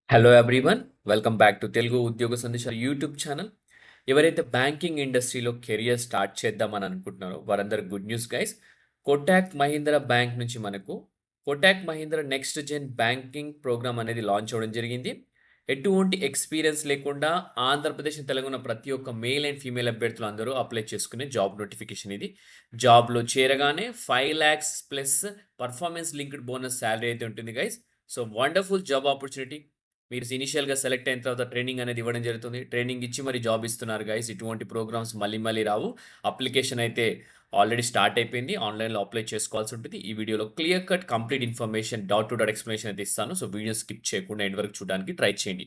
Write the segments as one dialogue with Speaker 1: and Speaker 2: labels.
Speaker 1: Hello everyone, welcome back to Telugu ఉద్యోగ సందేశాలు YouTube channel. ఎవరైతే బ్యాంకింగ్ ఇండస్ట్రీలో కెరియర్ స్టార్ట్ చేద్దామని అనుకుంటున్నారో వారందరూ good news guys. Kotak Mahindra bank నుంచి మనకు Kotak Mahindra next gen banking programme అనేది లాంచ్ అవ్వడం జరిగింది. ఎటువంటి ఎక్స్పీరియన్స్ లేకుండా ఆంధ్రప్రదేశ్, తెలంగాణ ప్రతి ఒక్క మేల్ అండ్ ఫీమేల్ అభ్యర్థులు అందరూ అప్లై చేసుకునే జాబ్ నోటిఫికేషన్ ఇది. జాబ్లో చేరగానే 5 lakhs plus performance linked bonus salary అయితే ఉంటుంది guys. So wonderful job opportunity. మీరు ఇనిషియల్‌గా సెలెక్ట్ అయిన తర్వాత ట్రైనింగ్ అనేది ఇవ్వడం జరుగుతుంది. ట్రైనింగ్ ఇచ్చి మరి జాబ్ ఇస్తున్నారు గైస్. ఇటువంటి ప్రోగ్రామ్స్ మళ్ళీ మళ్ళీ రావు. అప్లికేషన్ అయితే ఆల్రెడీ స్టార్ట్ అయిపోయింది. ఆన్‌లైన్‌లో అప్లై చేసుకోవాల్సి ఉంటుంది. ఈ వీడియోలో clear cut complete information dot to dot explanation అయితే ఇస్తాను. సో వీడియో స్కిప్ చేయకుండా ఎండ్ వరకు చూడడానికి ట్రై చేయండి.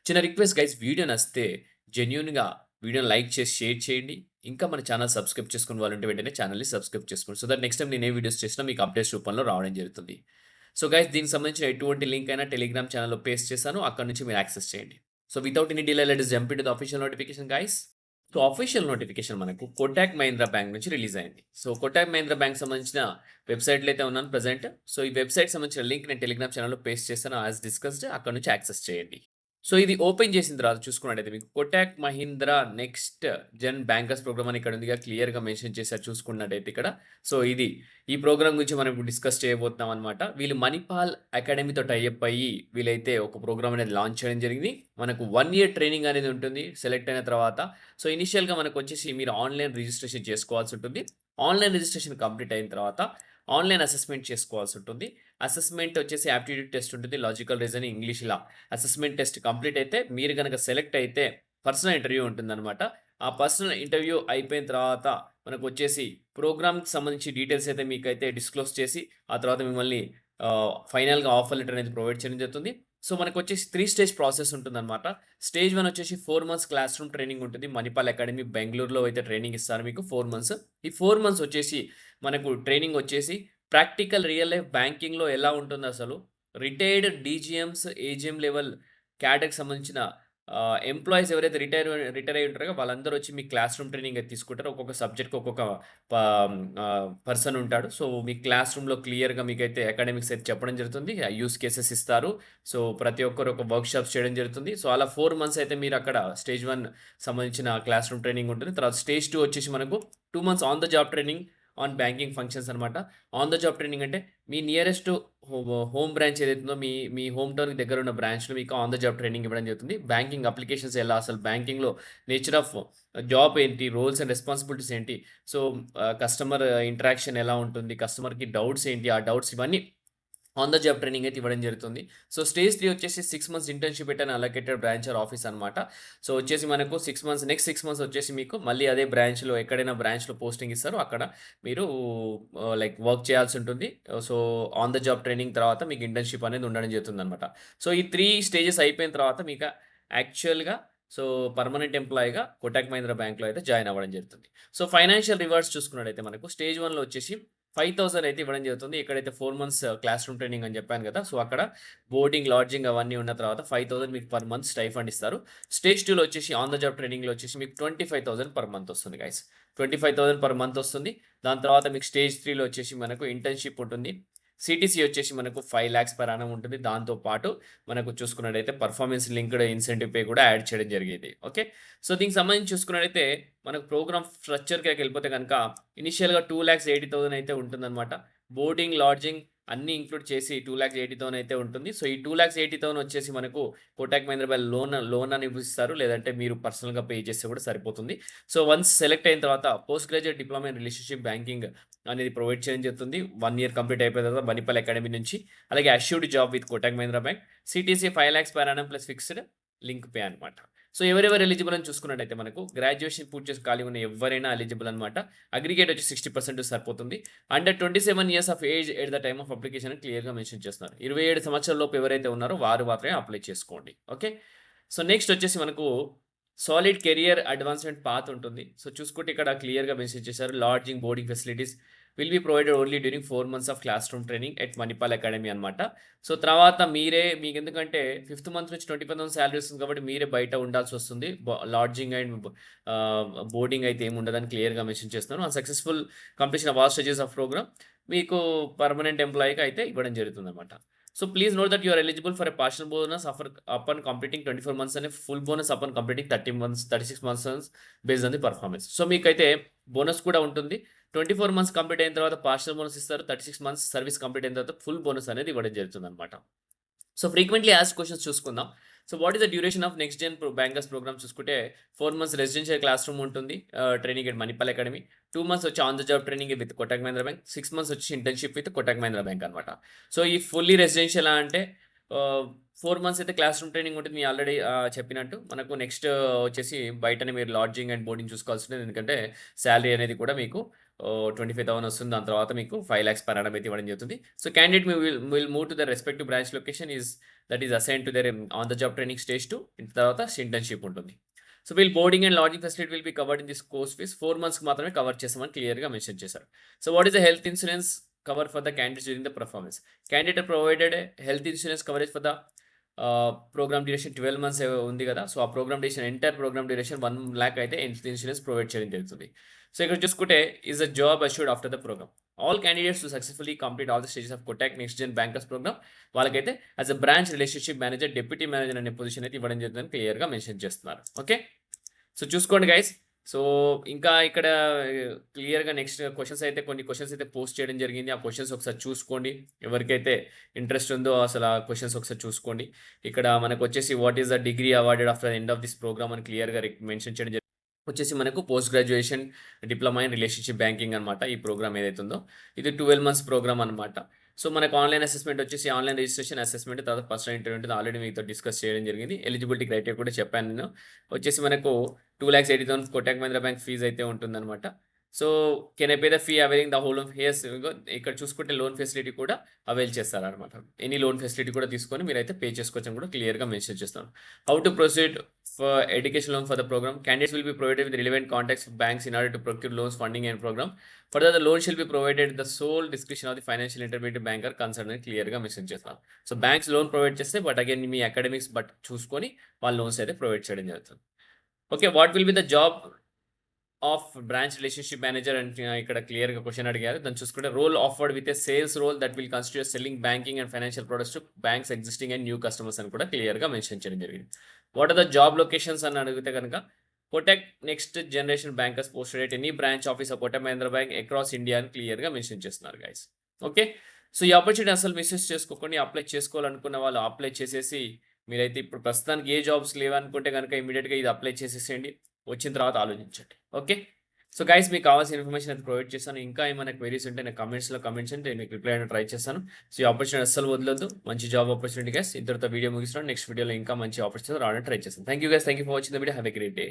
Speaker 1: చిన్న రిక్వెస్ట్ గైస్, వీడియో నచ్చితే జెన్యూన్‌గా వీడియోని లైక్ చేసి షేర్ చేయండి. ఇంకా మన ఛానల్ సబ్స్క్రైబ్ చేసుకున్న వాళ్ళు ఉంటే వెంటనే ఛానల్‌ని సబ్స్క్రైబ్ చేసుకోండి. సో దట్ నెక్స్ట్ టైమ్ నేను ఏ వీడియోస్ చేసినా మీకు అప్డేట్స్ రూపంలో రావడం జరుగుతుంది. సో గైస్, దీనికి సంబంధించిన ఎటువంటి లింక్ అయినా టెలిగ్రామ్ ఛానల్‌లో పేస్ట్ చేశాను. అక్కడి నుంచి మీరు యాక్సెస్ చేయండి. So without any delay let us jump into the official notification guys. So official notification మనకు కోటాక్ మహీంద్రా బ్యాంక్ నుంచి రిలీజ్ అయింది. సో కోటాక్ మహీంద్రా బ్యాంక్ సంబంధించిన వెబ్‌సైట్‌లో అయితే ఉన్నాను ప్రెజెంట్. సో ఈ వెబ్‌సైట్ సంబంధించిన లింక్ నేను టెలిగ్రామ్ ఛానల్‌లో పేస్ట్ చేశాను యాస్ డిస్కస్డ్. అక్కడి నుంచి యాక్సెస్ చేయండి. సో ఇది ఓపెన్ చేసిన తర్వాత చూసుకున్నట్టయితే మీకు Kotak Mahindra next gen bankers programme అని ఇక్కడ ఉందిగా, క్లియర్‌గా మెన్షన్ చేశారు చూసుకున్నట్టయితే ఇక్కడ. సో ఇది ఈ ప్రోగ్రామ్ గురించి మనం ఇప్పుడు డిస్కస్ చేయబోతున్నాం అనమాట. వీళ్ళు మణిపాల్ అకాడమీతో టైఅప్ అయ్యి వీళ్ళైతే ఒక ప్రోగ్రామ్ అనేది లాంచ్ చేయడం జరిగింది. మనకు 1 ఇయర్ ట్రైనింగ్ అనేది ఉంటుంది సెలెక్ట్ అయిన తర్వాత. సో ఇనిషియల్‌గా మనకొచ్చేసి మీరు ఆన్‌లైన్ రిజిస్ట్రేషన్ చేసుకోవాల్సి ఉంటుంది. ఆన్‌లైన్ రిజిస్ట్రేషన్ కంప్లీట్ అయిన తర్వాత ఆన్‌లైన్ అసెస్మెంట్ చేసుకోవాల్సి ఉంటుంది. అసెస్మెంట్ వచ్చేసి యాప్టిట్యూడ్ టెస్ట్ ఉంటుంది. లాజికల్ రీజనింగ్, ఇంగ్లీష్ ఇలా అసెస్మెంట్ టెస్ట్ కంప్లీట్ అయితే మీరు గనక సెలెక్ట్ అయితే పర్సనల్ ఇంటర్వ్యూ ఉంటుందనమాట. ఆ పర్సనల్ ఇంటర్వ్యూ అయిపోయిన తర్వాత మనకొచ్చేసి ప్రోగ్రామ్‌కి సంబంధించి డీటెయిల్స్ అయితే మీకైతే డిస్క్లోజ్ చేసి, ఆ తర్వాత మిమ్మల్ని ఫైనల్‌గా ఆఫర్ లెటర్ అనేది ప్రొవైడ్ చేయడం జరుగుతుంది. సో మనకొచ్చేసి 3 స్టేజ్ ప్రాసెస్ ఉంటుందనమాట. స్టేజ్ 1 వచ్చేసి 4 మంత్స్ క్లాస్ రూమ్ ట్రైనింగ్ ఉంటుంది. మణిపాల్ అకాడమీ బెంగుళూరులో అయితే ట్రైనింగ్ ఇస్తారు మీకు 4 మంత్స్. ఈ 4 మంత్స్ వచ్చేసి మనకు ట్రైనింగ్ వచ్చేసి ప్రాక్టికల్ రియల్ లైఫ్ బ్యాంకింగ్‌లో ఎలా ఉంటుందసలు, రిటైర్డ్ డీజీఎమ్స్, ఏజీఎం లెవెల్ క్యాడర్‌కి సంబంధించిన ఎంప్లాయీస్ ఎవరైతే రిటైర్ అయ్యి ఉంటారో వాళ్ళందరూ వచ్చి మీ క్లాస్ రూమ్ ట్రైనింగ్ అయితే తీసుకుంటారు. ఒక్కొక్క సబ్జెక్ట్‌కి ఒక్కొక్క పర్సన్ ఉంటాడు. సో మీ క్లాస్ రూమ్‌లో క్లియర్‌గా మీకైతే అకాడమిక్స్ అయితే చెప్పడం జరుగుతుంది. యూజ్ కేసెస్ ఇస్తారు. సో ప్రతి ఒక్కరు ఒక వర్క్‌షాప్స్ చేయడం జరుగుతుంది. సో అలా 4 మంత్స్ అయితే మీరు అక్కడ స్టేజ్ 1 సంబంధించిన క్లాస్ రూమ్ ట్రైనింగ్ ఉంటుంది. తర్వాత స్టేజ్ 2 వచ్చేసి మనకు 2 months on the job training on banking functions అనమాట. ఆన్ ద జాబ్ ట్రైనింగ్ అంటే మీ నియరెస్ట్ హోమ్ బ్రాంచ్ ఏదైతే ఉందో మీ మీ హోమ్ టౌన్‌కి దగ్గర ఉన్న బ్రాంచ్‌లో మీకు ఆన్ ద జాబ్ ట్రైనింగ్ ఇవ్వడం జరుగుతుంది. బ్యాంకింగ్ అప్లికేషన్స్ ఎలా, అసలు బ్యాంకింగ్‌లో నేచర్ ఆఫ్ జాబ్ ఏంటి, రోల్స్ అండ్ రెస్పాన్సిబిలిటీస్ ఏంటి, సో కస్టమర్ ఇంటరాక్షన్ ఎలా ఉంటుంది, కస్టమర్‌కి డౌట్స్ ఏంటి, ఆ డౌట్స్ ఇవన్నీ ఆన్ ద జాబ్ ట్రైనింగ్ అయితే ఇవ్వడం జరుగుతుంది. సో స్టేజ్ 3 వచ్చేసి 6 months internship at an allocated branch or office అనమాట. సో వచ్చేసి మనకు 6 మంత్స్, నెక్స్ట్ 6 మంత్స్ వచ్చేసి మీకు మళ్ళీ అదే బ్రాంచ్‌లో ఎక్కడైనా బ్రాంచ్‌లో పోస్టింగ్ ఇస్తారు. అక్కడ మీరు లైక్ వర్క్ చేయాల్సి ఉంటుంది. So on the job training తర్వాత మీకు ఇంటర్న్‌షిప్ అనేది ఉండడం జరుగుతుందనమాట. సో ఈ 3 స్టేజెస్ అయిపోయిన తర్వాత మీకు యాక్చువల్‌గా సో పర్మనెంట్ ఎంప్లాయీగా కోటక్ మహీంద్రా బ్యాంక్‌లో అయితే జాయిన్ అవ్వడం జరుగుతుంది. సో ఫైనాన్షియల్ రివార్డ్స్ చూసుకున్నట్టయితే మనకు స్టేజ్ 1లో వచ్చేసి 5,000 అయితే ఇవ్వడం జరుగుతుంది. ఎక్కడైతే 4 మంత్స్ క్లాస్ రూమ్ ట్రైనింగ్ అని చెప్పాను కదా! సో అక్కడ బోర్డింగ్, లాడ్జింగ్ అవన్నీ ఉన్న తర్వాత 5,000 మీకు పర్ మంత్ స్టైఫండ్ ఇస్తారు. స్టేజ్ 2లో వచ్చేసి ఆన్ ద జాబ్ ట్రైనింగ్‌లో వచ్చేసి మీకు 25,000 పర్ మంత్ వస్తుంది గైస్. 25,000 పర్ మంత్ వస్తుంది. దాని తర్వాత మీకు స్టేజ్ 3లో వచ్చేసి మనకు ఇంటర్న్‌షిప్ ఉంటుంది. సీటీసీ వచ్చేసి మనకు 5 లాక్స్ పర్ యానమ్ ఉంటుంది. దాంతో పాటు మనకు చూసుకున్నట్టయితే పర్ఫార్మెన్స్ లింక్డ్ ఇన్సెంటివ్ పే కూడా యాడ్ చేయడం జరిగేది. ఓకే. సో దీనికి సంబంధించి చూసుకున్నట్టయితే మనకు ప్రోగ్రామ్ స్ట్రక్చర్‌కెళ్ళిపోతే గనక ఇనిషియల్‌గా 2,80,000 అయితే ఉంటుందన్నమాట. బోర్డింగ్, లాడ్జింగ్ అన్నీ ఇంక్లూడ్ చేసి 2,80,000 అయితే ఉంటుంది. సో ఈ 2,80,000 వచ్చేసి మనకు కోటక్ మహీంద్రా బ్యాంక్ లోన్ అని ఇస్తారు. లేదంటే మీరు పర్సనల్‌గా పే చేస్తే కూడా సరిపోతుంది. సో వన్స్ సెలెక్ట్ అయిన తర్వాత post graduate diploma in relationship banking అనేది ప్రొవైడ్ చేయడం జరుగుతుంది. 1 ఇయర్ కంప్లీట్ అయిపోయిన తర్వాత మణిపాల్ అకాడమీ నుంచి. అలాగే assured job with Kotak Mahindra bank. CTC 5 lakhs per annum plus fixed link pay అనమాట. సో ఎవరెవరు ఎలిజిబుల్ అని చూసుకున్నట్టయితే మనకు గ్రాడ్యుయేషన్ పూర్తి చేసి ఖాళీ ఉన్న ఎవరైనా ఎలిజిబుల్ అనమాట. అగ్రిగేట్ వచ్చి 60% సరిపోతుంది. Under 27 years of age at the time of application అని క్లియర్‌గా మెన్షన్ చేస్తున్నారు. 27 సంవత్సరాల లోపు ఎవరైతే ఉన్నారో వారు మాత్రమే అప్లై చేసుకోండి. ఓకే. సో నెక్స్ట్ వచ్చేసి మనకు సాలిడ్ కెరియర్ అడ్వాన్స్‌మెంట్ పాత్ ఉంటుంది. సో చూసుకుంటే ఇక్కడ క్లియర్‌గా మెన్షన్ చేశారు. Lodging, boarding facilities will be provided only during 4 months of class room training at Manipal academy అనమాట. సో తర్వాత మీరే మీకెందుకంటే ఫిఫ్త్ మంత్ నుంచి 20,000 సాలరీ వస్తుంది కాబట్టి మీరే బయట ఉండాల్సొస్తుంది. లాడ్జింగ్ అండ్ బోర్డింగ్ అయితే ఏమి ఉండదని క్లియర్‌గా మెన్షన్ చేస్తున్నారు. On successful completion of all stages of program మీకు పర్మనెంట్ ఎంప్లాయీగా అయితే ఇవ్వడం జరుగుతుందనమాట. So please note that you are eligible for a partial bonus upon completing 24 months అనే full bonus upon completing 36 months based on the performance. So మీకైతే bonus కూడా ఉంటుంది. 24 months complete అయిన తర్వాత పార్షియల్ బోనస్ ఇస్తారు. 36 మంత్స్ సర్వీస్ కంప్లీట్ అయిన తర్వాత full bonus అనేది ఇవ్వడం జరుగుతుందన్నమాట. సో ఫ్రీక్వెంట్లీ యాస్క్డ్ క్వెషన్స్ చూసుకుందాం. So what is the duration of next gen bankers program చూసుకుంటే 4 మంత్స్ రెసిడెన్షియల్ క్లాస్ రూమ్ ఉంటుంది, training at Manipal academy. 2 months వచ్చి on the job training with Kotak Mahindra bank. 6 months వచ్చి internship with Kotak Mahindra bank అనమాట. So ఈ fully residential అంటే 4 months అయితే class room training ఉంటుంది. నేను ఆల్రెడీ చెప్పినట్టు మనకు నెక్స్ట్ వచ్చేసి బయటనే మీరు లాడ్జింగ్ అండ్ బోర్డింగ్ చూసుకోవాల్సి ఉంటుంది. ఎందుకంటే శాలరీ అనేది కూడా మీకు 25,000 వస్తుంది. దాని తర్వాత మీకు 5 lakhs per annum అయితే ఇవ్వడం జరుగుతుంది. So candidate will move to the respective branch location that is assign to their on the job training stage 2. తర్వాత ఇంటర్న్షిప్ ఉంటుంది. So we'll boarding and lodging facility will be covered in this course fees 4 మంత్స్కి మాత్రమే cover చేస్తామని క్లియర్గా mention చేశారు. So what is the health insurance cover for the candidates during the performance? Candidate provided health insurance coverage for the programme duration 12 months ఉంది కదా. So ఆ program duration entire program duration 1 lakh అయితే health insurance provide చేయడం జరుగుతుంది. So ఇక్కడ చూసుకుంటే is a job assured after the program. All candidates to successfully complete all the stages of Kotak next gen bankers program వాళ్ళకైతే as a branch relationship manager, deputy manager అనే position అయితే ఇవ్వడం జరుగుతుందని క్లియర్గా మెన్షన్ చేస్తున్నారు. ఓకే, సో చూసుకోండి guys. So ఇంకా ఇక్కడ క్లియర్గా నెక్స్ట్ క్వశ్చన్స్ అయితే కొన్ని క్వశ్చన్స్ అయితే పోస్ట్ చేయడం జరిగింది. ఆ క్వశ్చన్స్ ఒకసారి చూసుకోండి. ఎవరికైతే ఇంట్రెస్ట్ ఉందో అసలు ఆ క్వశ్చన్స్ ఒకసారి చూసుకోండి. ఇక్కడ మనకు వచ్చేసి what is the degree awarded after end of this programme అని క్లియర్గా మెన్షన్ చేయడం జరిగింది. వచ్చేసి మనకు post graduation diploma in relationship banking అనమాట. ఈ ప్రోగ్రామ్ ఏదైతే ఉందో ఇది 12 months ప్రోగ్రామ్ అనమాట. సో మనకు ఆన్లైన్ అసెస్మెంట్ వచ్చేసి ఆన్లైన్ రిజిస్ట్రేషన్ అసెస్మెంట్, తర్వాత పర్సనల్ ఇంటర్వ్యూ ఉంటుంది. ఆల్రెడీ మీతో డిస్కస్ చేయడం జరిగింది. ఎలిజిబిలిటీ క్రైటీరియా కూడా చెప్పాను నేను. వచ్చేసి మనకు 2,80,000 కోటాక్ మహీంద్రా బ్యాంక్ ఫీజు అయితే ఉంటుందన్నమాట. So can I pay the fee availing the whole of hears. ఇక్కడ చూసుకుంటే లోన్ ఫెసిలిటీ కూడా అవైల్ చేస్తారనమాట. ఎనీ లోన్ ఫెసిలిటీ కూడా తీసుకొని మీరైతే పే చేసుకోవచ్చని కూడా క్లియర్గా మెన్షన్ చేస్తాను. How to proceed for education loan for the program? Candidates will be provided with relevant contacts of banks in order to procure loans, funding and program. Further, the loan shall be provided at the sole discretion of the financial intermediary banker concerned అని క్లియర్గా mention చేస్తాను. So banks loan provide చేస్తే but again మీ academics but చూసుకొని వాళ్ళ loans అయితే provide చేయడం జరుగుతుంది. Okay, what will be the job of branch relationship manager and ఇక్కడ క్లియర్గా క్వశ్చన్ అడిగారు. దాన్ని చూసుకుంటే role offered with a sales role that will consider selling banking and financial products to banks existing and new customers అని కూడా క్లియర్గా mention చేయడం జరిగింది. What are the job locations అని అడిగితే కనుక Kotak next generation bankers posted at any branch office of Kotak Mahindra bank across India అని క్లియర్గా మెన్షన్ చేస్తున్నారు గైస్. ఓకే, సో ఈ ఆపర్చునిటీ అసలు మిస్యూస్ చేసుకోకండి. అప్లై చేసుకోవాలనుకున్న వాళ్ళు అప్లై చేసేసి మీరైతే ఇప్పుడు ప్రస్తుతానికి ఏ జాబ్స్ లేవనుకుంటే కనుక ఇమీడియట్గా ఇది అప్లై చేసేసేయండి. వచ్చిన తర్వాత ఆలోచించండి. ఓకే, సో గైస్ మీకు కావాల్సిన ఇన్ఫర్మేషన్ అయితే ప్రొవైడ్ చేస్తాను. ఇంకా ఏమైనా క్వైరీస్ ఉంటే నాకు కమెంట్స్ అంటే నేను రిప్లై అయినా ట్రై చేస్తాను. సో ఈ ఆపర్చునిటీ అస్సలు వదలొద్దు. మంచి జాబ్ ఆపర్చునిటీ గైస్. ఇంతటితో వీడియో ముగిస్తున్నాను. నెక్స్ట్ వీడియోలో ఇంకా మంచి ఆపర్చునిటీ రావడానికి ట్రై చేస్తాను. Thank you guys. Thank you for watching the video. Have a great day.